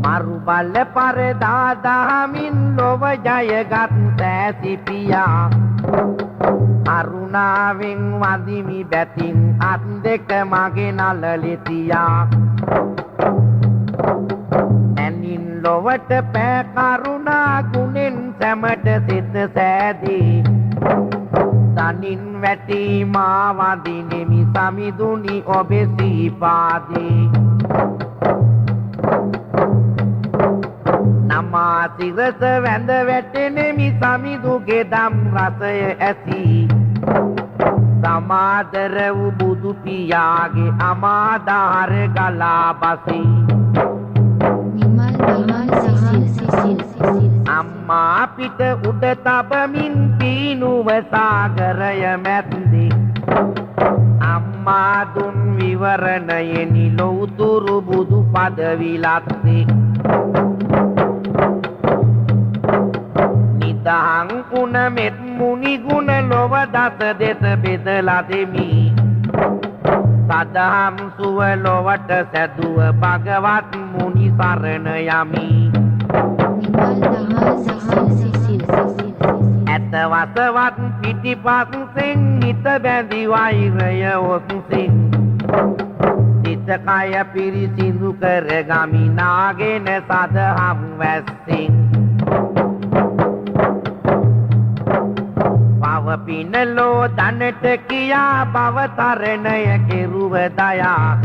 මරු බල පරදා දහමින් ලොව ජයගත් සෑසිපියා අරුණාවෙන් වදිමි බැතින් අත් දෙක මගේ නලලෙතියා නැනින් ලොවට පෑ කරුණා ගුණෙන් සැමට සිත සෑදී තනින් වැටි මා වදිනෙමි සමිඳුනි ඔබේ සීපාදී නමා සිරස වැඳ වැටෙනෙමි සමිඳුගේ දම් රසය ඇති සමාදර වූ බුදු පියාගේ අමාදාර ගලා බසී අම්මා පිට උඩ තබමින් පීනුව සාගරය මැද්දේ අම්මා දුන් විවරණයෙනි ලෞතුරු බුදු පද විලත්තේ නිදහං කුණ මෙත් මුනි ගුණ ලොව දස දෙස බෙදලා දෙමි සදහම් සුව ලොවට සැදුව භගවත් මුනි සරණ යමි ඇත වසවත් පිටිපස්සෙන් නිත බැඳි වෛරය ඔස්සින් සිත කය පිරිසිදු කරගමි නාගෙන සදහම් වැස්සින් පව පිනලෝ දනට කියා බව තරණය කෙරුව දයා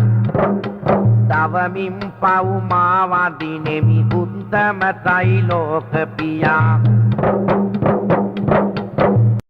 තවමින් පව් මා වදිනෙමි උත්තම ත්‍රිලෝක පියා